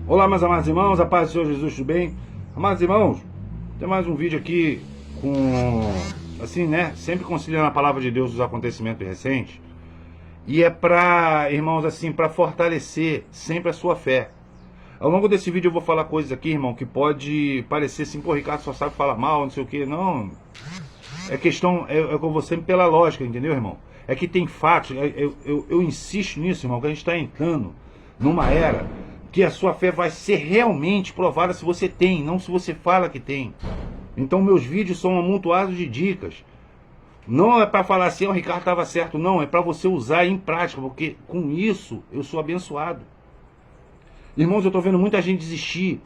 Olá, meus amados irmãos, a paz do Senhor Jesus, tudo bem? Amados irmãos, tem mais um vídeo aqui com, assim, né, sempre conciliando a palavra de Deus dos acontecimentos recentes. E é para, irmãos, assim, para fortalecer sempre a sua fé. Ao longo desse vídeo eu vou falar coisas aqui, irmão, que pode parecer assim, pô, Ricardo só sabe falar mal, não sei o que. Não, é questão, é com você pela lógica, entendeu, irmão? É que tem fatos, eu insisto nisso, irmão, que a gente está entrando numa era que a sua fé vai ser realmente provada se você tem, não se você fala que tem. Então meus vídeos são amontoados de dicas. Não é para falar assim, o Ricardo estava certo, não, é para você usar em prática, porque com isso eu sou abençoado. Irmãos, eu estou vendo muita gente desistir,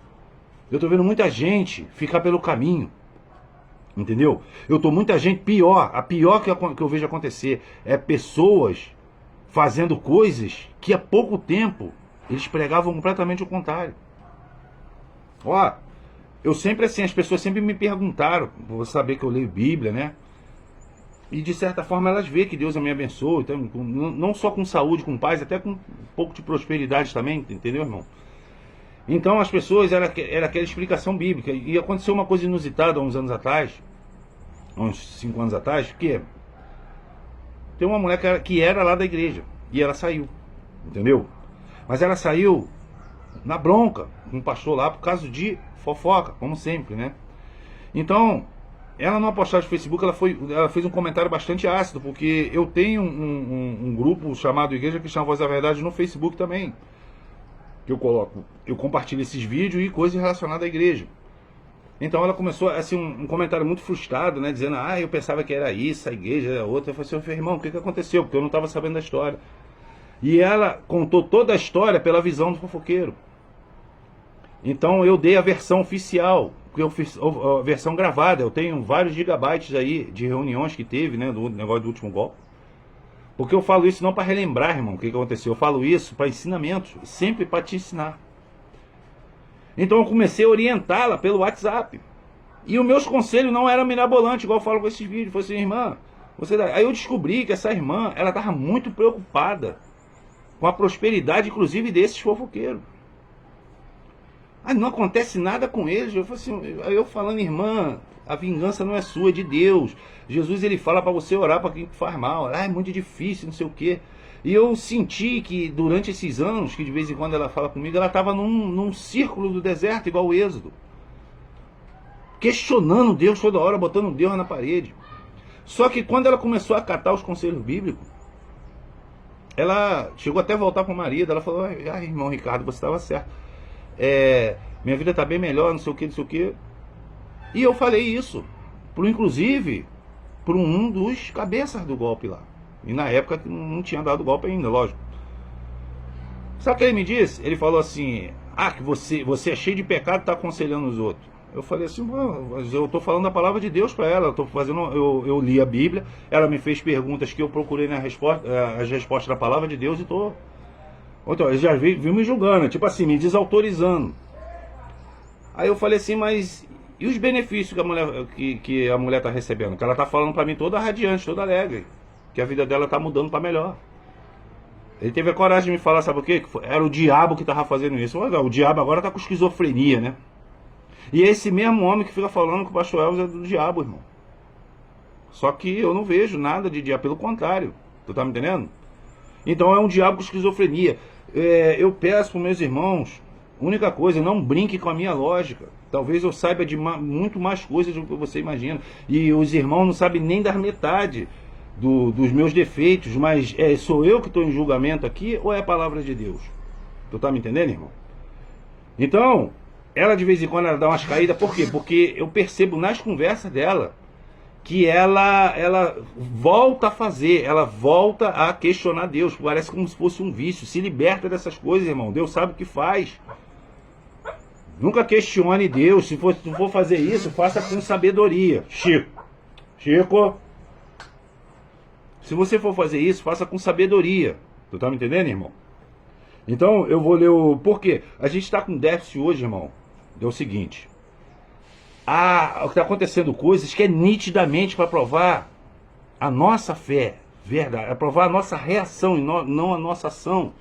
eu estou vendo muita gente ficar pelo caminho, entendeu? Eu estou muita gente pior, a pior que eu vejo acontecer é pessoas fazendo coisas que há pouco tempo eles pregavam completamente o contrário. Ó, eu sempre assim, as pessoas sempre me perguntaram, vou saber que eu leio Bíblia, né? E de certa forma elas veem que Deus me abençoa, então, não só com saúde, com paz, até com um pouco de prosperidade também, entendeu, irmão? Então as pessoas, era aquela explicação bíblica. E aconteceu uma coisa inusitada há uns anos atrás, uns 5 anos atrás, que tem uma mulher que era lá da igreja, e ela saiu, entendeu? Mas ela saiu na bronca com o pastor lá por causa de fofoca, como sempre, né? Então, ela numa postagem do Facebook, ela fez um comentário bastante ácido, porque eu tenho um grupo chamado Igreja Cristã Voz da Verdade no Facebook também, que eu compartilho esses vídeos e coisas relacionadas à igreja. Então ela começou assim, um comentário muito frustrado, né? Dizendo, eu pensava que era isso, a igreja era outra. Eu falei assim, irmão, o que aconteceu? Porque eu não estava sabendo da história. E ela contou toda a história pela visão do fofoqueiro. Então eu dei a versão oficial, eu fiz a versão gravada. Eu tenho vários gigabytes aí de reuniões que teve, né, do negócio do último golpe. Porque eu falo isso não para relembrar, irmão, o que aconteceu. Eu falo isso para ensinamentos, sempre para te ensinar. Então eu comecei a orientá-la pelo WhatsApp. E os meus conselhos não eram mirabolantes, igual eu falo com esses vídeos. Eu falei assim, irmã, aí eu descobri que essa irmã, ela estava muito preocupada com a prosperidade, inclusive, desses fofoqueiros. Não acontece nada com eles. Eu falei assim, eu falando, irmã, a vingança não é sua, é de Deus. Jesus, ele fala para você orar para quem faz mal. É muito difícil, não sei o quê. E eu senti que durante esses anos, que de vez em quando ela fala comigo, ela estava num círculo do deserto, igual o Êxodo. Questionando Deus toda hora, botando Deus na parede. Só que quando ela começou a acatar os conselhos bíblicos, ela chegou até a voltar para o marido. Ela falou, irmão Ricardo, você estava certo. Minha vida está bem melhor, não sei o que, não sei o que. E eu falei isso, inclusive, por um dos cabeças do golpe lá. E na época não tinha dado golpe ainda, lógico. Sabe o que ele me disse? Ele falou assim, que você é cheio de pecado e está aconselhando os outros. Eu falei assim, mas eu estou falando a palavra de Deus para ela. Eu li a Bíblia, ela me fez perguntas que eu procurei as respostas da palavra de Deus e estou... Então, ele já viu me julgando, tipo assim, me desautorizando. Aí eu falei assim, mas e os benefícios que a mulher está recebendo? Que ela está falando para mim toda radiante, toda alegre, que a vida dela está mudando para melhor. Ele teve a coragem de me falar, sabe o quê? Era o diabo que estava fazendo isso. O diabo agora está com esquizofrenia, né? E é esse mesmo homem que fica falando que o pastor Elvis é do diabo, irmão. Só que eu não vejo nada de diabo, pelo contrário. Tu tá me entendendo? Então é um diabo com esquizofrenia. Eu peço para meus irmãos, única coisa, não brinque com a minha lógica. Talvez eu saiba de muito mais coisas do que você imagina. E os irmãos não sabem nem da metade dos meus defeitos. Mas sou eu que estou em julgamento aqui ou é a palavra de Deus? Tu tá me entendendo, irmão? Então, ela de vez em quando ela dá umas caídas. Por quê? Porque eu percebo nas conversas dela que ela volta a fazer, ela volta a questionar Deus. Parece como se fosse um vício. Se liberta dessas coisas, irmão. Deus sabe o que faz. Nunca questione Deus. Se for fazer isso, faça com sabedoria. Chico, se você for fazer isso, faça com sabedoria. Tu tá me entendendo, irmão? Então eu vou ler o... Por quê? A gente está com déficit hoje, irmão. É o seguinte... está acontecendo coisas que é nitidamente para provar a nossa fé, verdade, para provar a nossa reação e não a nossa ação.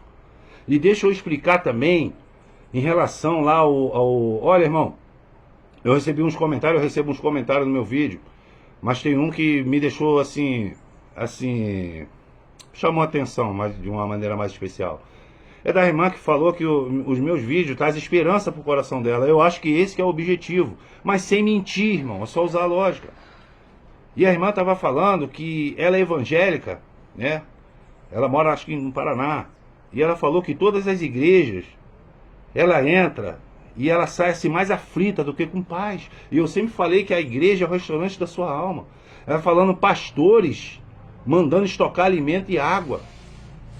E deixa eu explicar também, em relação lá Olha, irmão, eu recebo uns comentários no meu vídeo, mas tem um que me deixou assim, chamou a atenção, mas de uma maneira mais especial. É da irmã que falou que os meus vídeos trazem esperança pro coração dela. Eu acho que esse que é o objetivo, mas sem mentir, irmão, é só usar a lógica. E a irmã estava falando que ela é evangélica, né? Ela mora, acho que no Paraná. E ela falou que todas as igrejas, ela entra e ela sai assim mais aflita do que com paz. E eu sempre falei que a igreja é o restaurante da sua alma. Ela falando pastores mandando estocar alimento e água.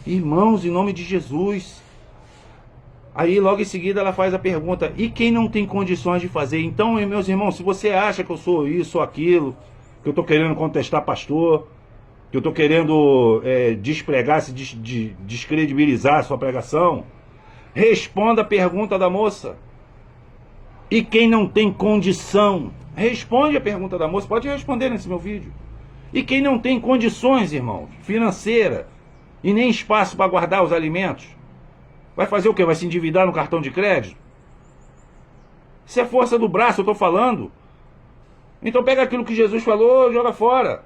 Irmãos, em nome de Jesus. Aí logo em seguida ela faz a pergunta: e quem não tem condições de fazer? Então, meus irmãos, se você acha que eu sou isso ou aquilo, que eu estou querendo contestar pastor, que eu estou querendo despregar, descredibilizar a sua pregação, responda a pergunta da moça. E quem não tem condição? Responde a pergunta da moça. Pode responder nesse meu vídeo. E quem não tem condições, irmãos, financeira, e nem espaço para guardar os alimentos, vai fazer o quê? Vai se endividar no cartão de crédito? Isso é força do braço, eu estou falando. Então pega aquilo que Jesus falou, joga fora.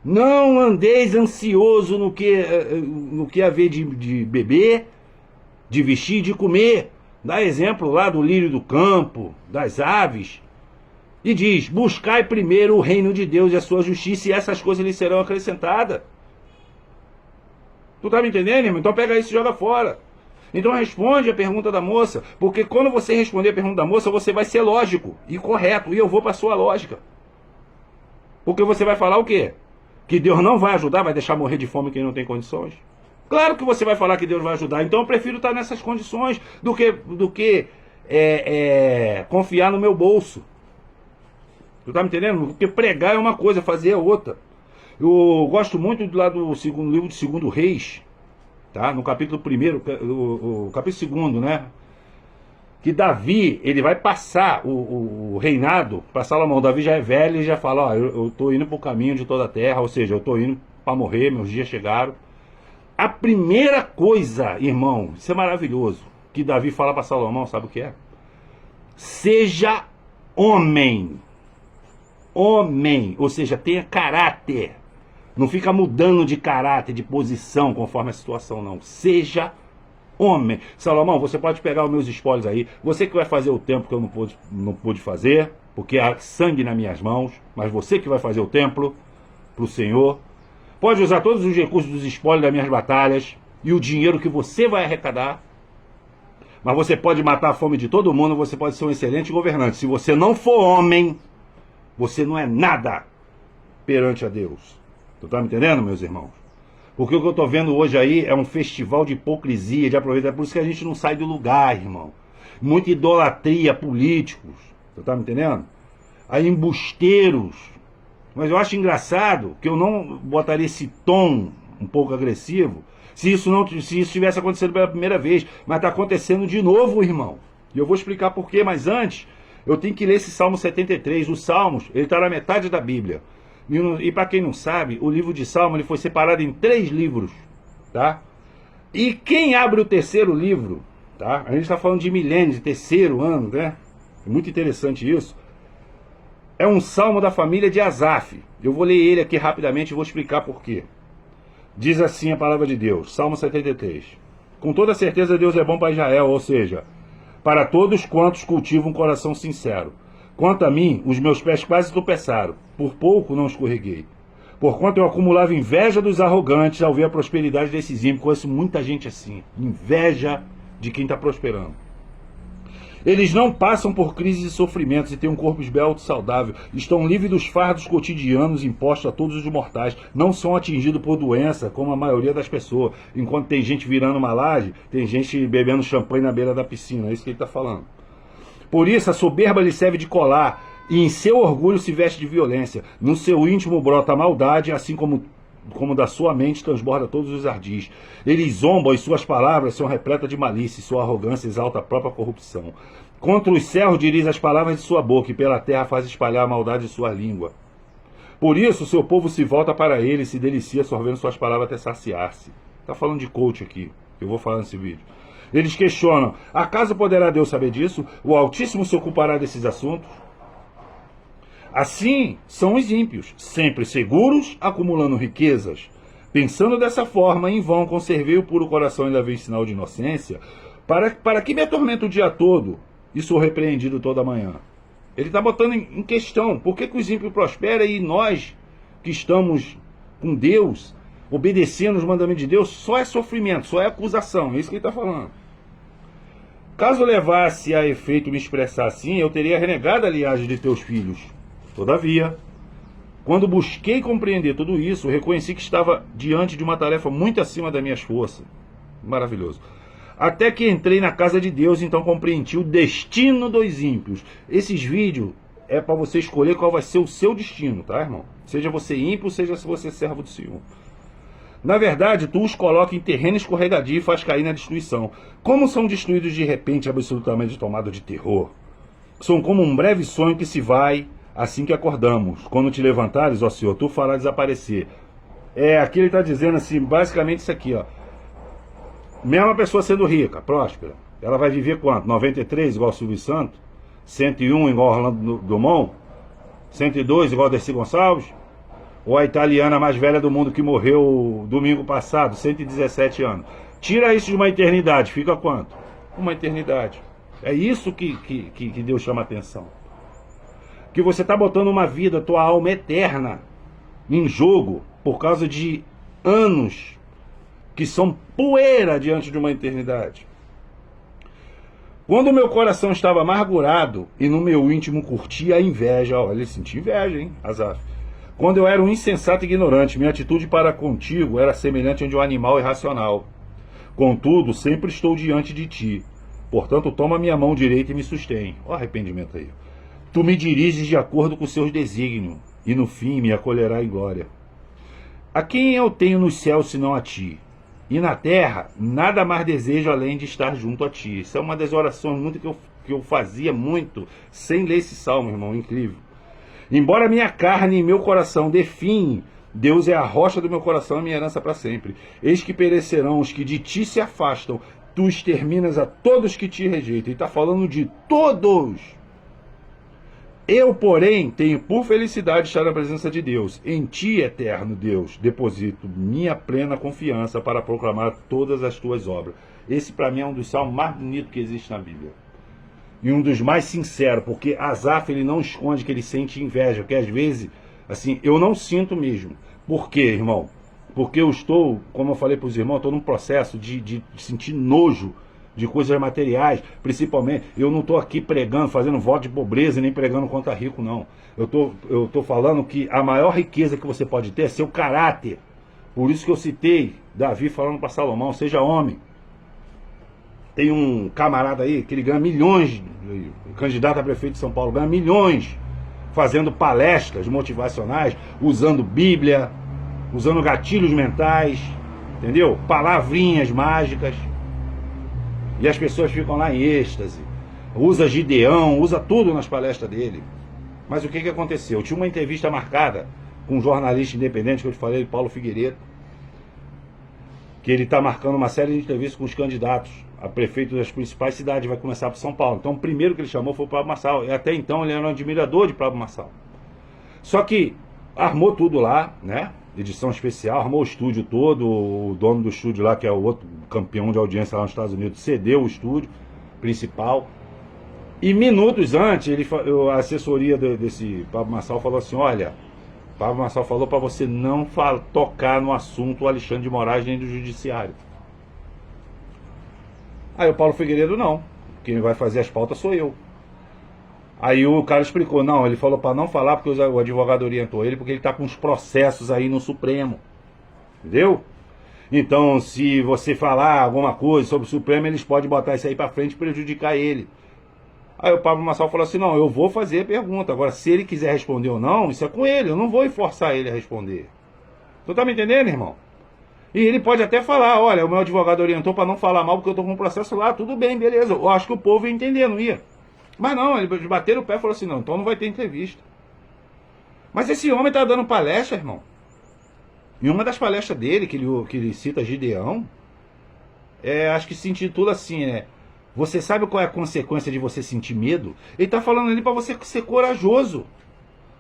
Não andeis ansioso no que haver de beber, de vestir, de comer. Dá exemplo lá do lírio do campo, das aves. E diz: buscai primeiro o reino de Deus e a sua justiça, e essas coisas lhe serão acrescentadas. Tu tá me entendendo, irmão? Então pega isso e joga fora. Então responde a pergunta da moça, porque quando você responder a pergunta da moça, você vai ser lógico e correto, e eu vou para a sua lógica. Porque você vai falar o quê? Que Deus não vai ajudar, vai deixar morrer de fome quem não tem condições? Claro que você vai falar que Deus vai ajudar, então eu prefiro estar nessas condições do que confiar no meu bolso. Tu tá me entendendo? Porque pregar é uma coisa, fazer é outra. Eu gosto muito lá do livro de 2 Reis, tá? No capítulo 1, o capítulo 2, né? Que Davi, ele vai passar o reinado para Salomão. Davi já é velho e já fala: ó, eu tô indo pro caminho de toda a terra, ou seja, eu tô indo para morrer, meus dias chegaram. A primeira coisa, irmão, isso é maravilhoso, que Davi fala para Salomão, sabe o que é? Seja homem. Homem, ou seja, tenha caráter. Não fica mudando de caráter, de posição, conforme a situação, não. Seja homem. Salomão, você pode pegar os meus espólios aí. Você que vai fazer o templo que eu não pude fazer, porque há sangue nas minhas mãos. Mas você que vai fazer o templo para o Senhor. Pode usar todos os recursos dos espólios das minhas batalhas e o dinheiro que você vai arrecadar. Mas você pode matar a fome de todo mundo, você pode ser um excelente governante. Se você não for homem, você não é nada perante a Deus. Tu tá me entendendo, meus irmãos? Porque o que eu tô vendo hoje aí é um festival de hipocrisia, de aproveitar. É por isso que a gente não sai do lugar, irmão. Muita idolatria, políticos. Tu tá me entendendo? Aí embusteiros. Mas eu acho engraçado que eu não botaria esse tom um pouco agressivo se isso tivesse acontecendo pela primeira vez. Mas tá acontecendo de novo, irmão. E eu vou explicar por quê. Mas antes, eu tenho que ler esse Salmo 73. Os Salmos, ele tá na metade da Bíblia. E para quem não sabe, o livro de Salmo ele foi separado em 3 livros, tá? E quem abre o 3º livro, tá? A gente está falando de milênios, de 3º ano, né? É muito interessante isso. É um salmo da família de Asaf. Eu vou ler ele aqui rapidamente e vou explicar por quê. Diz assim a palavra de Deus, Salmo 73. Com toda certeza Deus é bom para Israel, ou seja, para todos quantos cultivam um coração sincero. Quanto a mim, os meus pés quase tropeçaram, por pouco não escorreguei. Porquanto eu acumulava inveja dos arrogantes ao ver a prosperidade desses ímpios. Conheço muita gente assim, inveja de quem está prosperando. Eles não passam por crises e sofrimentos e têm um corpo esbelto e saudável. Estão livres dos fardos cotidianos impostos a todos os mortais. Não são atingidos por doença, como a maioria das pessoas. Enquanto tem gente virando uma laje, tem gente bebendo champanhe na beira da piscina. É isso que ele está falando. Por isso a soberba lhe serve de colar, e em seu orgulho se veste de violência. No seu íntimo brota a maldade, assim como da sua mente transborda todos os ardis. Eles zombam e suas palavras são repletas de malícia, e sua arrogância exalta a própria corrupção. Contra os céus dirige as palavras de sua boca, e pela terra faz espalhar a maldade de sua língua. Por isso o seu povo se volta para ele e se delicia sorvendo suas palavras até saciar-se. Está falando de coach aqui, eu vou falar nesse vídeo. Eles questionam: acaso poderá Deus saber disso? O Altíssimo se ocupará desses assuntos? Assim são os ímpios, sempre seguros, acumulando riquezas. Pensando dessa forma, em vão conservei o puro coração e lavei sinal de inocência, para que me atormento o dia todo e sou repreendido toda manhã. Ele está botando em questão por que os ímpios prosperam e nós que estamos com Deus, obedecendo os mandamentos de Deus, só é sofrimento, só é acusação. É isso que ele está falando. Caso levasse a efeito me expressar assim, eu teria renegado a linhagem de teus filhos. Todavia, quando busquei compreender tudo isso, reconheci que estava diante de uma tarefa muito acima das minhas forças. Maravilhoso. Até que entrei na casa de Deus, então compreendi o destino dos ímpios. Esses vídeos é para você escolher qual vai ser o seu destino, tá, irmão? Seja você ímpio, seja você servo do Senhor. Na verdade, tu os coloca em terreno escorregadio e faz cair na destruição. Como são destruídos de repente, absolutamente tomados de terror? São como um breve sonho que se vai assim que acordamos. Quando te levantares, ó Senhor, tu farás desaparecer. Aqui ele está dizendo assim, basicamente isso aqui, ó. Mesmo a pessoa sendo rica, próspera, ela vai viver quanto? 93 igual Silvio Santos? 101 igual Orlando Drummond? 102 igual Dercy Gonçalves? Ou a italiana mais velha do mundo que morreu domingo passado, 117 anos? Tira isso de uma eternidade, fica quanto? Uma eternidade. É isso que Deus chama a atenção. Que você está botando uma vida, tua alma eterna, em jogo, por causa de anos que são poeira diante de uma eternidade. Quando o meu coração estava amargurado e no meu íntimo curtia a inveja, olha, ele sentia inveja, hein, Asaf? Quando eu era um insensato e ignorante, minha atitude para contigo era semelhante a de um animal irracional. Contudo, sempre estou diante de ti. Portanto, toma minha mão direita e me sustém. Olha o arrependimento aí. Tu me diriges de acordo com os seus desígnios, e no fim me acolherá em glória. A quem eu tenho nos céus senão a ti? E na terra, nada mais desejo além de estar junto a ti. Isso é uma das orações muito que eu fazia muito, sem ler esse salmo, irmão, incrível. Embora minha carne e meu coração definhem, Deus é a rocha do meu coração e minha herança para sempre. Eis que perecerão os que de ti se afastam, tu exterminas a todos que te rejeitam. Ele está falando de todos. Eu, porém, tenho por felicidade estar na presença de Deus. Em ti, eterno Deus, deposito minha plena confiança para proclamar todas as tuas obras. Esse, para mim, é um dos salmos mais bonitos que existe na Bíblia. E um dos mais sinceros, porque Asaf, ele não esconde que ele sente inveja, porque às vezes, assim, eu não sinto mesmo. Por quê, irmão? Porque eu estou, como eu falei para os irmãos, estou num processo de sentir nojo de coisas materiais, principalmente. Eu não estou aqui pregando, fazendo voto de pobreza, nem pregando contra rico, não. Eu tô falando que a maior riqueza que você pode ter é seu caráter. Por isso que eu citei Davi falando para Salomão: seja homem. Tem um camarada aí que ele ganha milhões, candidato a prefeito de São Paulo, ganha milhões fazendo palestras motivacionais, usando Bíblia, usando gatilhos mentais, entendeu? Palavrinhas mágicas. E as pessoas ficam lá em êxtase. Usa Gideão, usa tudo nas palestras dele. Mas o que aconteceu? Eu tinha uma entrevista marcada com um jornalista independente que eu te falei, Paulo Figueiredo, que ele está marcando uma série de entrevistas com os candidatos a prefeito das principais cidades, vai começar por São Paulo. Então o primeiro que ele chamou foi o Pablo Marçal. E até então ele era um admirador de Pablo Marçal. Só que armou tudo lá, né? Edição especial, armou o estúdio todo. O dono do estúdio lá, que é o outro campeão de audiência lá nos Estados Unidos, cedeu o estúdio principal. E minutos antes, a assessoria desse Pablo Marçal falou assim: olha, Pablo Marçal falou para você não tocar no assunto Alexandre de Moraes nem do judiciário. Aí o Paulo Figueiredo: não, quem vai fazer as pautas sou eu. Aí o cara explicou: não, ele falou para não falar porque o advogado orientou ele, porque ele está com uns processos aí no Supremo. Entendeu? Então, se você falar alguma coisa sobre o Supremo, eles podem botar isso aí para frente e prejudicar ele. Aí o Pablo Marçal falou assim: não, eu vou fazer a pergunta. Agora, se ele quiser responder ou não, isso é com ele. Eu não vou forçar ele a responder. Tu tá me entendendo, irmão? E ele pode até falar: olha, o meu advogado orientou para não falar mal porque eu tô com um processo lá. Tudo bem, beleza. Eu acho que o povo ia entender, não ia? Mas não, eles bateram o pé e falaram assim: não, então não vai ter entrevista. Mas esse homem tá dando palestra, irmão. E uma das palestras dele, que ele cita Gideão, acho que se intitula assim, né? Você sabe qual é a consequência de você sentir medo? Ele está falando ali para você ser corajoso.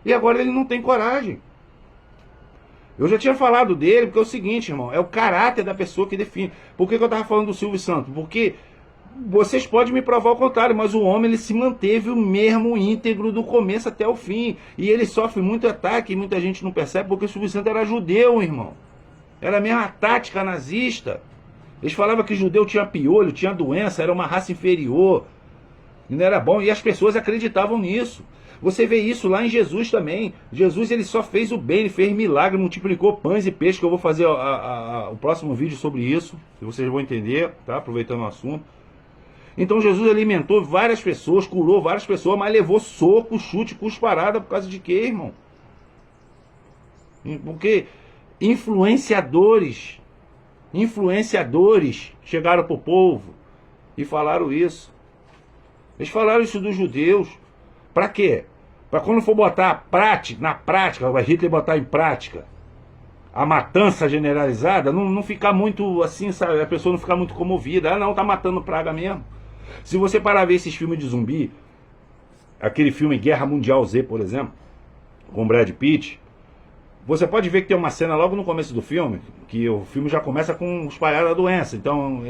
E agora ele não tem coragem. Eu já tinha falado dele, porque é o seguinte, irmão, é o caráter da pessoa que define. Por que eu estava falando do Silvio Santos? Porque vocês podem me provar o contrário, mas o homem ele se manteve o mesmo íntegro do começo até o fim. E ele sofre muito ataque e muita gente não percebe, porque o Silvio Santos era judeu, irmão. Era a mesma tática nazista. Eles falavam que judeu tinha piolho, tinha doença, era uma raça inferior. E não era bom, e as pessoas acreditavam nisso. Você vê isso lá em Jesus também. Jesus ele só fez o bem, ele fez milagre, multiplicou pães e peixes, que eu vou fazer o próximo vídeo sobre isso, que vocês vão entender, tá? Aproveitando o assunto. Então Jesus alimentou várias pessoas, curou várias pessoas, mas levou soco, chute, cusparada por causa de quê, irmão? Porque influenciadores chegaram pro povo e falaram isso. Eles falaram isso dos judeus. Para quê? Para quando for botar na prática, vai Hitler botar em prática a matança generalizada, não ficar muito assim, sabe? A pessoa não ficar muito comovida. Ah, não, tá matando praga mesmo. Se você parar a ver esses filmes de zumbi, aquele filme Guerra Mundial Z, por exemplo, com Brad Pitt, você pode ver que tem uma cena logo no começo do filme, que o filme já começa com espalhar a doença. Então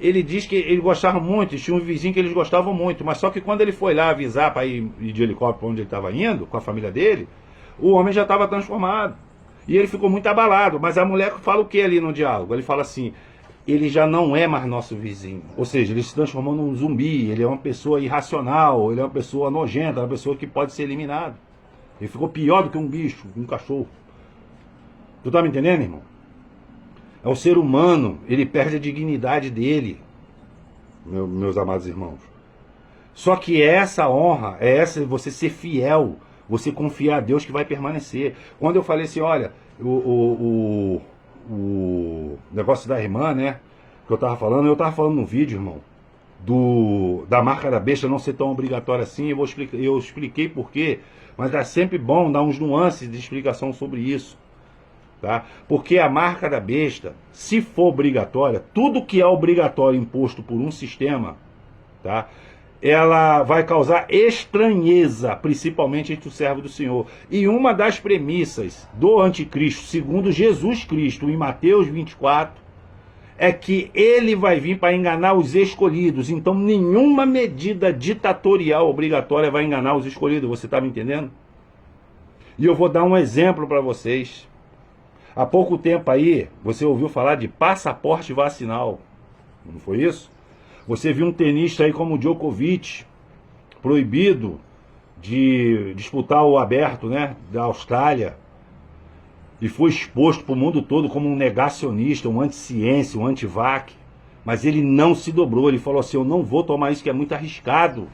ele diz que ele gostava muito, tinha um vizinho que eles gostavam muito, mas só que quando ele foi lá avisar para ir de helicóptero para onde ele estava indo, com a família dele, o homem já estava transformado. E ele ficou muito abalado, mas a mulher fala o que ali no diálogo? Ele fala assim, ele já não é mais nosso vizinho. Ou seja, ele se transformou num zumbi, ele é uma pessoa irracional, ele é uma pessoa nojenta, uma pessoa que pode ser eliminado. Ele ficou pior do que um bicho, um cachorro. Tu tá me entendendo, irmão? É o ser humano, ele perde a dignidade dele, meus amados irmãos. Só que essa honra, você ser fiel, você confiar a Deus que vai permanecer. Quando eu falei assim, olha, o negócio da irmã, né, que eu tava falando no vídeo, irmão, da marca da besta não ser tão obrigatória assim, eu expliquei por quê, mas é sempre bom dar uns nuances de explicação sobre isso. Tá? Porque a marca da besta, se for obrigatória, tudo que é obrigatório imposto por um sistema, tá? Ela vai causar estranheza, principalmente entre o servo do Senhor. E uma das premissas do anticristo, segundo Jesus Cristo, em Mateus 24, é que ele vai vir para enganar os escolhidos. Então nenhuma medida ditatorial obrigatória vai enganar os escolhidos. Você está me entendendo? E eu vou dar um exemplo para vocês. Há pouco tempo aí, você ouviu falar de passaporte vacinal, não foi isso? Você viu um tenista aí como o Djokovic, proibido de disputar o aberto, né, da Austrália, e foi exposto para o mundo todo como um negacionista, um anti-ciência, um anti-vac, mas ele não se dobrou, ele falou assim, eu não vou tomar isso que é muito arriscado,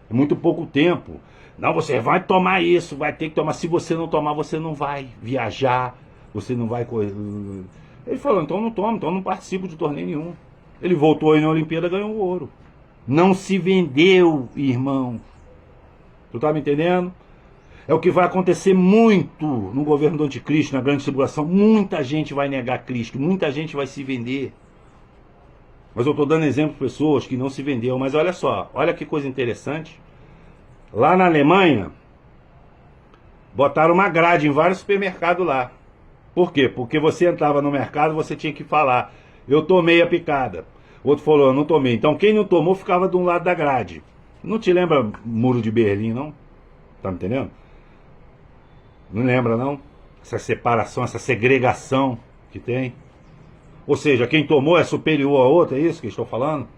é muito pouco tempo. Não, você vai tomar isso, vai ter que tomar, se você não tomar, você não vai viajar, você não vai correr. Ele falou, então não tomo, então não participo de torneio nenhum. Ele voltou aí na Olimpíada e ganhou o ouro. Não se vendeu, irmão. Tu tá me entendendo? É o que vai acontecer muito no governo do anticristo, na grande tribulação. Muita gente vai negar Cristo, muita gente vai se vender. Mas eu estou dando exemplo de pessoas que não se venderam. Mas olha só, olha que coisa interessante. Lá na Alemanha, botaram uma grade em vários supermercados lá. Por quê? Porque você entrava no mercado, você tinha que falar, eu tomei a picada. O outro falou, eu não tomei. Então quem não tomou ficava de um lado da grade. Não te lembra Muro de Berlim, não? Tá me entendendo? Não lembra, não? Essa separação, essa segregação que tem. Ou seja, quem tomou é superior a outro, é isso que estou falando?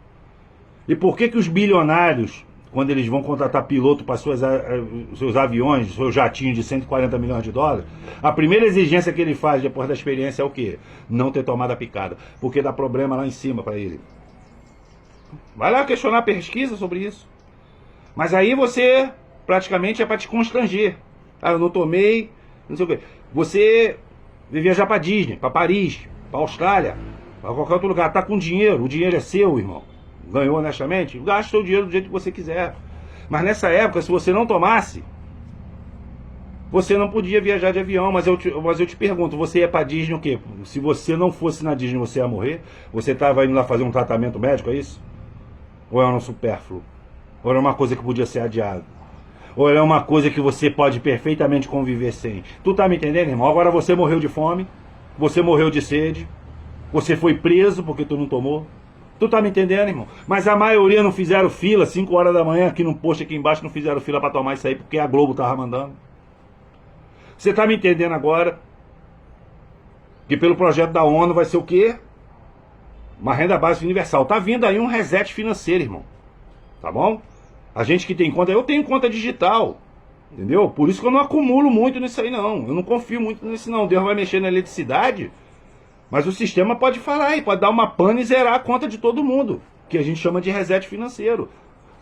E por que os bilionários, quando eles vão contratar piloto para seus aviões, seus jatinhos de 140 milhões de dólares, a primeira exigência que ele faz depois da experiência é o quê? Não ter tomado a picada, porque dá problema lá em cima para ele. Vai lá questionar, pesquisa sobre isso. Mas aí você, praticamente, é para te constranger. Ah, eu não tomei, não sei o quê. Você vai viajar para Disney, para Paris, para Austrália, para qualquer outro lugar, tá com dinheiro, o dinheiro é seu, irmão. Ganhou honestamente? Gasta o dinheiro do jeito que você quiser. Mas nessa época, se você não tomasse, Você não podia viajar de avião, mas eu te pergunto, você ia pra Disney o quê? Se você não fosse na Disney, você ia morrer? Você estava indo lá fazer um tratamento médico, é isso? Ou era um supérfluo? Ou era uma coisa que podia ser adiada? Ou era uma coisa que você pode perfeitamente conviver sem? Tu tá me entendendo, irmão? Agora você morreu de fome, você morreu de sede, você foi preso porque tu não tomou. Tu tá me entendendo, irmão? Mas a maioria não fizeram fila, 5 horas da manhã, aqui no posto aqui embaixo, não fizeram fila pra tomar isso aí, porque a Globo tava mandando. Você tá me entendendo agora? Que pelo projeto da ONU vai ser o quê? Uma renda básica universal. Tá vindo aí um reset financeiro, irmão. Tá bom? A gente que tem conta, eu tenho conta digital. Entendeu? Por isso que eu não acumulo muito nisso aí, não. Eu não confio muito nisso, não. Deus vai mexer na eletricidade, mas o sistema pode falar e pode dar uma pane e zerar a conta de todo mundo, que a gente chama de reset financeiro.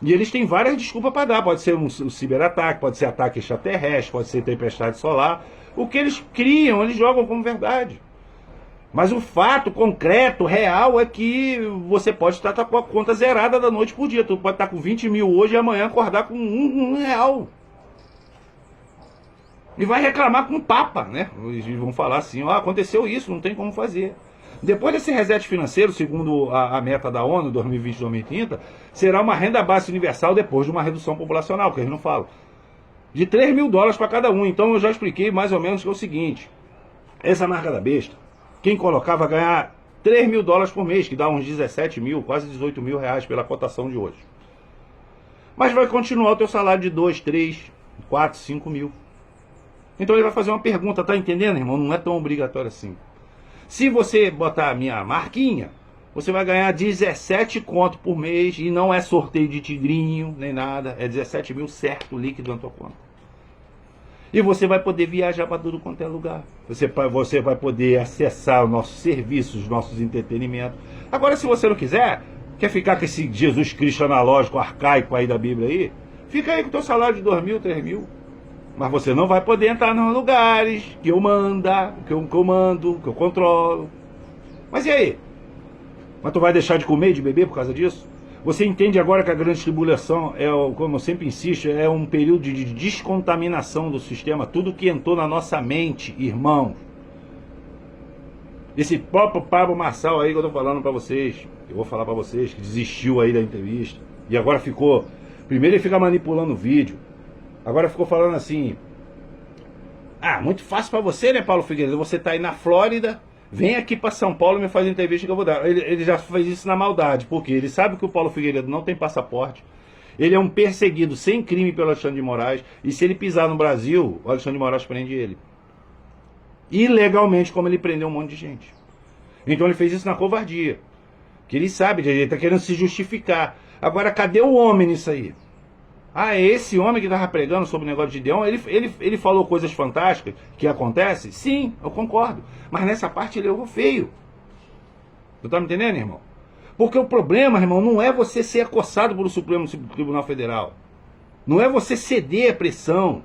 E eles têm várias desculpas para dar. Pode ser um ciberataque, pode ser ataque extraterrestre, pode ser tempestade solar. O que eles criam, eles jogam como verdade. Mas o fato concreto, real, é que você pode estar com a conta zerada da noite por dia. Tu pode estar com 20 mil hoje e amanhã acordar com um real. E vai reclamar com o Papa, né? Eles vão falar assim, ó, aconteceu isso, não tem como fazer. Depois desse reset financeiro, segundo a meta da ONU, 2020-2030, será uma renda básica universal depois de uma redução populacional, que eles não falam. De 3 mil dólares para cada um. Então eu já expliquei mais ou menos que é o seguinte. Essa marca da besta, quem colocava ganhar 3 mil dólares por mês, que dá uns 17 mil, quase 18 mil reais pela cotação de hoje. Mas vai continuar o teu salário de 2, 3, 4, 5 mil. Então ele vai fazer uma pergunta, tá entendendo, irmão? Não é tão obrigatório assim. Se você botar a minha marquinha, você vai ganhar 17 conto por mês e não é sorteio de tigrinho, nem nada. É 17 mil certo, líquido na tua conta. E você vai poder viajar para tudo quanto é lugar. Você vai poder acessar os nossos serviços, os nossos entretenimentos. Agora, se você não quiser, quer ficar com esse Jesus Cristo analógico, arcaico aí da Bíblia aí, fica aí com o teu salário de 2 mil, 3 mil. Mas você não vai poder entrar nos lugares que eu mando, que eu controlo. Mas e aí? Mas tu vai deixar de comer e de beber por causa disso? Você entende agora que a grande tribulação, como eu sempre insisto, é um período de descontaminação do sistema. Tudo que entrou na nossa mente, irmãos. Esse próprio Pablo Marçal aí que eu tô falando pra vocês, eu vou falar pra vocês, que desistiu aí da entrevista. E agora ficou... Primeiro ele fica manipulando o vídeo. Agora ficou falando assim, muito fácil pra você, né, Paulo Figueiredo? Você tá aí na Flórida, vem aqui pra São Paulo e me faz entrevista que eu vou dar. Ele já fez isso na maldade, porque ele sabe que o Paulo Figueiredo não tem passaporte. Ele é um perseguido sem crime pelo Alexandre de Moraes. E se ele pisar no Brasil, o Alexandre de Moraes prende ele. Ilegalmente, como ele prendeu um monte de gente. Então ele fez isso na covardia. Que ele sabe, ele tá querendo se justificar. Agora, cadê o homem nisso aí? É esse homem que estava pregando sobre o negócio de Gideon, ele falou coisas fantásticas que acontecem? Sim, eu concordo. Mas nessa parte ele errou feio. Tu tá me entendendo, irmão? Porque o problema, irmão, não é você ser acossado pelo Supremo Tribunal Federal. Não é você ceder à pressão.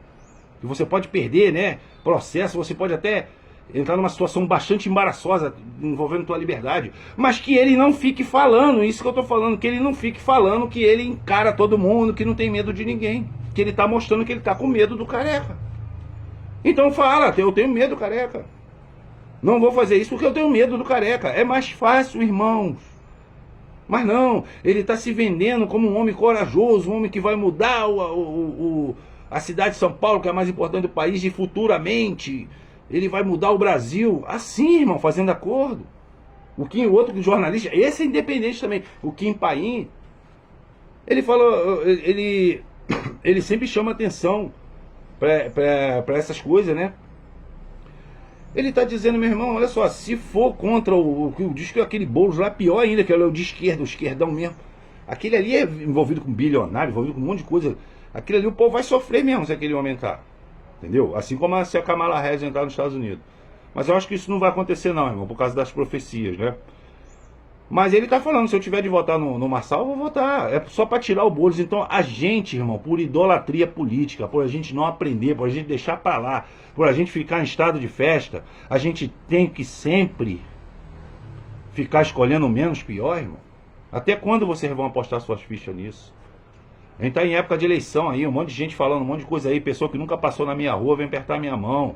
Que você pode perder, né? Processo, você pode até entrar numa situação bastante embaraçosa envolvendo tua liberdade, mas que ele não fique falando, isso que eu tô falando, que ele não fique falando que ele encara todo mundo, que não tem medo de ninguém, que ele tá mostrando que ele tá com medo do careca. Então fala, eu tenho medo do careca. Não vou fazer isso porque eu tenho medo do careca. É mais fácil, irmãos. Mas não, ele tá se vendendo como um homem corajoso, um homem que vai mudar a cidade de São Paulo, que é a mais importante do país, e futuramente ele vai mudar o Brasil, assim, irmão, fazendo acordo. O outro jornalista, esse é independente também, o Kim Paim, ele falou, ele sempre chama atenção para essas coisas, né? Ele tá dizendo, meu irmão, olha só, se for contra o que diz que aquele Boulos lá, pior ainda, que é o de esquerda, o esquerdão mesmo, aquele ali é envolvido com bilionário, envolvido com um monte de coisa, aquele ali o povo vai sofrer mesmo se aquele aumentar. Entendeu? Assim como se a Kamala Harris entrar nos Estados Unidos. Mas eu acho que isso não vai acontecer não, irmão, por causa das profecias, né? Mas ele tá falando, se eu tiver de votar no Marçal, eu vou votar. É só para tirar o Boulos. Então a gente, irmão, por idolatria política, por a gente não aprender, por a gente deixar para lá, por a gente ficar em estado de festa, a gente tem que sempre ficar escolhendo o menos pior, irmão. Até quando vocês vão apostar suas fichas nisso? A gente tá em época de eleição aí, um monte de gente falando um monte de coisa aí, pessoa que nunca passou na minha rua vem apertar minha mão.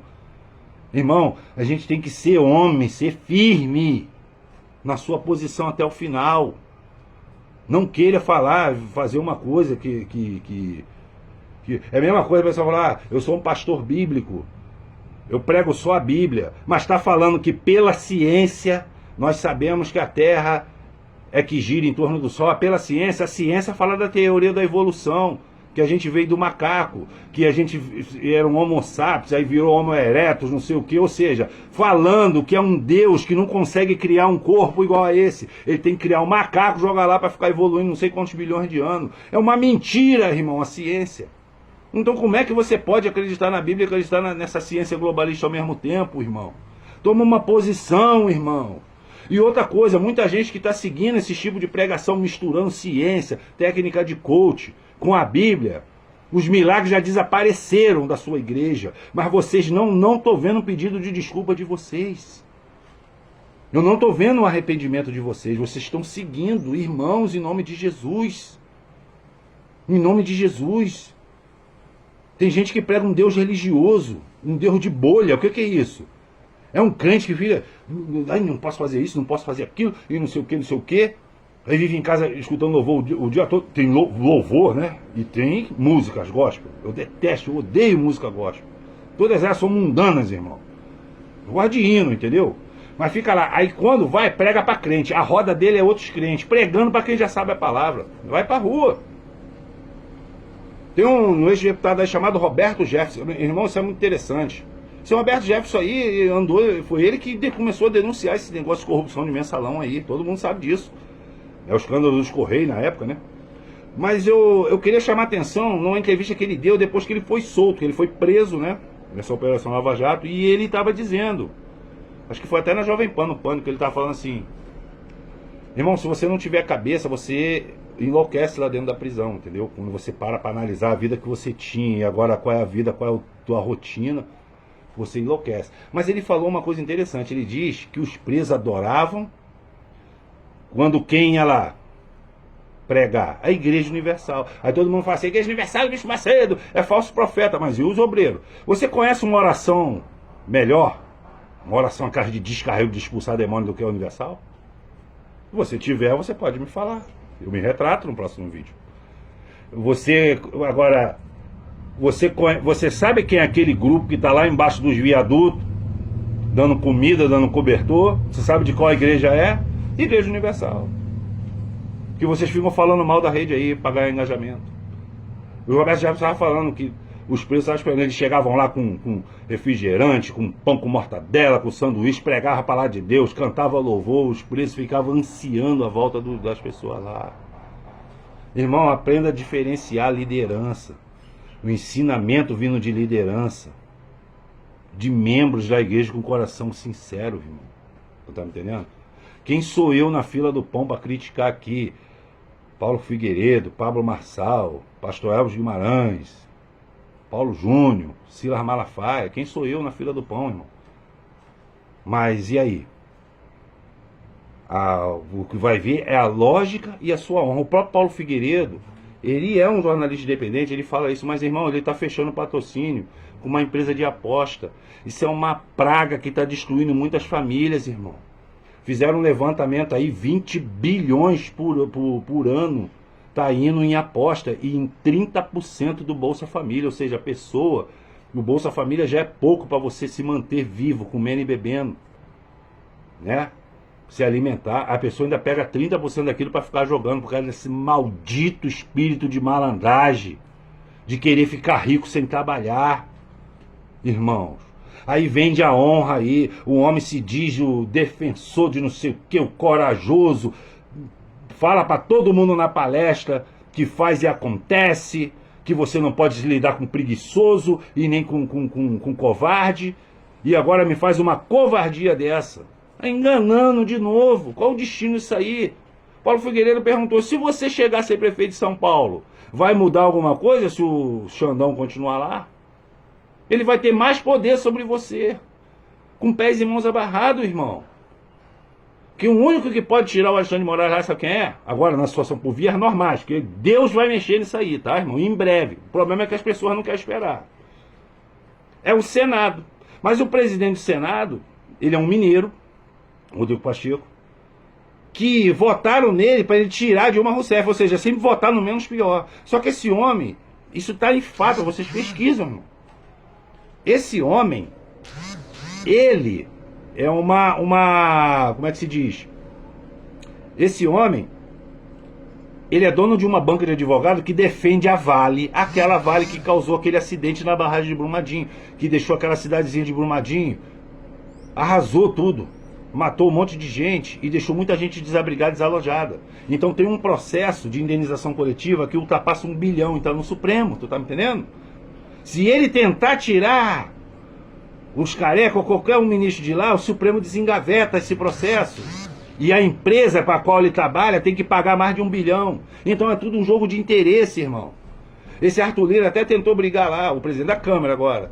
Irmão, a gente tem que ser homem, ser firme na sua posição até o final. Não queira falar, fazer uma coisa que é a mesma coisa a pessoa falar, eu sou um pastor bíblico, eu prego só a Bíblia, mas está falando que pela ciência nós sabemos que a Terra é que gira em torno do Sol. Pela ciência, a ciência fala da teoria da evolução, que a gente veio do macaco, que a gente era um homo sapiens, aí virou homo erectus, não sei o que, ou seja, falando que é um Deus que não consegue criar um corpo igual a esse, ele tem que criar um macaco, jogar lá para ficar evoluindo não sei quantos bilhões de anos. É uma mentira, irmão, a ciência. Então como é que você pode acreditar na Bíblia e acreditar nessa ciência globalista ao mesmo tempo, irmão? Toma uma posição, irmão. E outra coisa, muita gente que está seguindo esse tipo de pregação, misturando ciência, técnica de coach com a Bíblia, os milagres já desapareceram da sua igreja, mas vocês não estão vendo um pedido de desculpa de vocês. Eu não estou vendo um arrependimento de vocês. Vocês estão seguindo, irmãos, em nome de Jesus. Em nome de Jesus. Tem gente que prega um Deus religioso, um Deus de bolha. O que é isso? É um crente que fica, ai, não posso fazer isso, não posso fazer aquilo, e não sei o que, não sei o que. Aí vive em casa escutando louvor o dia todo. Tem louvor, né? E tem músicas gospel. Eu detesto, eu odeio música gospel. Todas elas são mundanas, irmão. Eu gosto de hino, entendeu? Mas fica lá. Aí quando vai, prega pra crente. A roda dele é outros crentes, pregando pra quem já sabe a palavra. Vai pra rua. Tem um ex-deputado aí chamado Roberto Jefferson. Irmão, isso é muito interessante. Esse Roberto Jefferson aí andou, foi ele que começou a denunciar esse negócio de corrupção de mensalão aí. Todo mundo sabe disso. É o escândalo dos Correios na época, né? Mas eu queria chamar a atenção numa entrevista que ele deu depois que ele foi solto, que ele foi preso, né? Nessa Operação Lava Jato, e ele estava dizendo, acho que foi até na Jovem Pan, no Pânico, que ele estava falando assim: irmão, se você não tiver cabeça, você enlouquece lá dentro da prisão, entendeu? Quando você para analisar a vida que você tinha, e agora qual é a vida, qual é a tua rotina, você enlouquece. Mas ele falou uma coisa interessante, ele diz que os presos adoravam quando quem ia lá pregar? A Igreja Universal. Aí todo mundo fala assim, a Igreja Universal, Bispo Macedo, é falso profeta. Mas e os obreiros? Você conhece uma oração melhor? Uma oração atrás de descarrego de expulsar demônio do que a Universal? Se você tiver, você pode me falar. Eu me retrato no próximo vídeo. Agora, você sabe quem é aquele grupo que está lá embaixo dos viadutos, dando comida, dando cobertor? Você sabe de qual igreja é? Igreja Universal. Que vocês ficam falando mal da rede aí para ganhar engajamento. O Roberto já estava falando que os presos estavam esperando, eles chegavam lá com refrigerante, com pão com mortadela, com sanduíche, pregavam a palavra de Deus, cantava louvor, os presos ficavam ansiando a volta das pessoas lá. Irmão, aprenda a diferenciar a liderança. O ensinamento vindo de liderança, de membros da igreja com coração sincero, irmão. Tá me entendendo? Quem sou eu na fila do pão para criticar aqui? Paulo Figueiredo, Pablo Marçal, Pastor Elvis Guimarães, Paulo Júnior, Silas Malafaia. Quem sou eu na fila do pão, irmão? Mas e aí? O que vai ver é a lógica e a sua honra. O próprio Paulo Figueiredo, ele é um jornalista independente, ele fala isso, mas irmão, ele está fechando patrocínio com uma empresa de aposta. Isso é uma praga que está destruindo muitas famílias, irmão. Fizeram um levantamento aí, 20 bilhões por ano está indo em aposta e em 30% do Bolsa Família. Ou seja, o Bolsa Família já é pouco para você se manter vivo, comendo e bebendo, né? Se alimentar. A pessoa ainda pega 30% daquilo para ficar jogando por causa desse maldito espírito de malandragem, de querer ficar rico sem trabalhar, irmãos. Aí vende a honra aí, o homem se diz o defensor de não sei o que, o corajoso, fala para todo mundo na palestra que faz e acontece, que você não pode lidar com preguiçoso e nem com covarde, e agora me faz uma covardia dessa. Tá enganando de novo. Qual o destino disso aí? Paulo Figueiredo perguntou, se você chegar a ser prefeito de São Paulo, vai mudar alguma coisa se o Xandão continuar lá? Ele vai ter mais poder sobre você. Com pés e mãos abarrados, irmão. Que o único que pode tirar o Alexandre de Moraes lá, sabe quem é? Agora, na situação por vias normais, porque Deus vai mexer nisso aí, tá, irmão? Em breve. O problema é que as pessoas não querem esperar. É o Senado. Mas o presidente do Senado, ele é um mineiro, Rodrigo Pacheco, que votaram nele para ele tirar Dilma Rousseff, ou seja, sempre votar no menos pior. Só que esse homem, isso está em fato, vocês pesquisam, irmão. Esse homem, ele é como é que se diz? Esse homem, ele é dono de uma banca de advogado que defende a Vale, aquela Vale que causou aquele acidente na barragem de Brumadinho, que deixou aquela cidadezinha de Brumadinho, arrasou tudo, matou um monte de gente e deixou muita gente desabrigada, desalojada. Então tem um processo de indenização coletiva que ultrapassa 1 bilhão, então no Supremo, tu tá me entendendo? Se ele tentar tirar os carecas ou qualquer um ministro de lá, o Supremo desengaveta esse processo. E a empresa para a qual ele trabalha tem que pagar mais de 1 bilhão. Então é tudo um jogo de interesse, irmão. Esse Arthur Lira até tentou brigar lá, o presidente da Câmara agora.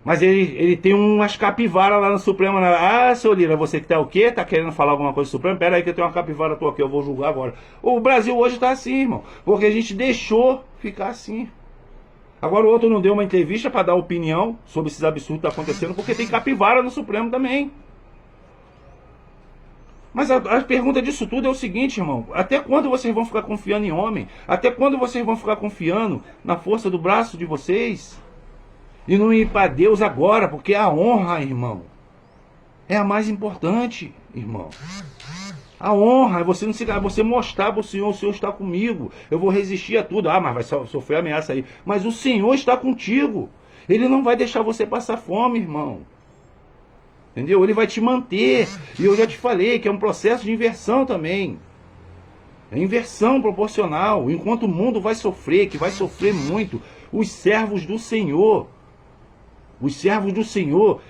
Mas ele tem umas capivaras lá no Supremo. Ah, seu Lira, você que tá o quê? Tá querendo falar alguma coisa do Supremo? Pera aí que eu tenho uma capivara tua aqui, eu vou julgar agora. O Brasil hoje tá assim, irmão. Porque a gente deixou ficar assim. Agora o outro não deu uma entrevista para dar opinião sobre esses absurdos que estão acontecendo, porque tem capivara no Supremo também. Mas a pergunta disso tudo é o seguinte, irmão. Até quando vocês vão ficar confiando em homem? Até quando vocês vão ficar confiando na força do braço de vocês? E não ir para Deus agora, porque a honra, irmão, é a mais importante, irmão. A honra é você não se, você mostrar para o Senhor está comigo, eu vou resistir a tudo. Ah, mas vai sofrer ameaça aí. Mas o Senhor está contigo. Ele não vai deixar você passar fome, irmão. Entendeu? Ele vai te manter. E eu já te falei que é um processo de inversão também. É inversão proporcional. Enquanto o mundo vai sofrer, que vai sofrer muito, os servos do Senhor,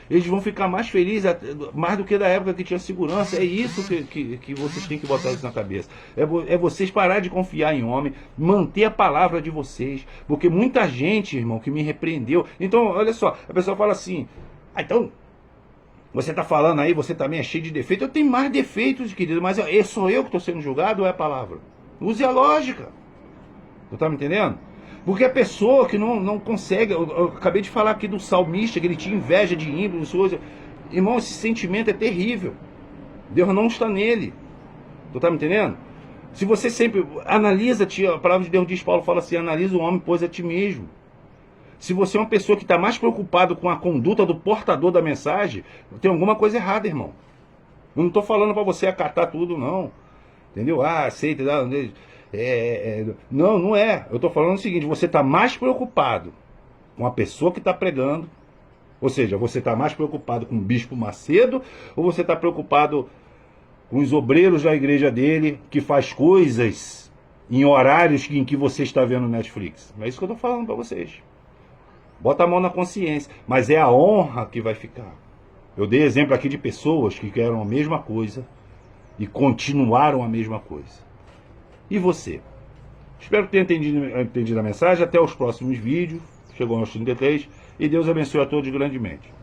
eles vão ficar mais felizes, mais do que da época que tinha segurança. É isso que vocês têm que botar isso na cabeça. É vocês parar de confiar em homem, manter a palavra de vocês. Porque muita gente, irmão, que me repreendeu. Então, olha só, a pessoa fala assim, então, você está falando aí, você também é cheio de defeitos. Eu tenho mais defeitos, querido, mas sou eu que estou sendo julgado ou é a palavra? Use a lógica. Tu tá me entendendo? Porque a pessoa que não consegue, eu acabei de falar aqui do salmista, que ele tinha inveja de ímpios, irmão, esse sentimento é terrível. Deus não está nele. Tu tá me entendendo? Se você sempre analisa, a palavra de Deus diz, Paulo fala assim, analisa o homem, pois a ti mesmo. Se você é uma pessoa que está mais preocupado com a conduta do portador da mensagem, tem alguma coisa errada, irmão. Eu não estou falando para você acatar tudo, não. Entendeu? Ah, aceita, não, não é. Eu estou falando o seguinte, você está mais preocupado com a pessoa que está pregando, ou seja, você está mais preocupado com o Bispo Macedo, ou você está preocupado com os obreiros da igreja dele, que faz coisas em horários em que você está vendo Netflix? É isso que eu estou falando para vocês. Bota a mão na consciência, mas é a honra que vai ficar. Eu dei exemplo aqui de pessoas que querem a mesma coisa e continuaram a mesma coisa. E você? Espero que tenha entendido a mensagem. Até os próximos vídeos. Chegou aos 33. E Deus abençoe a todos grandemente.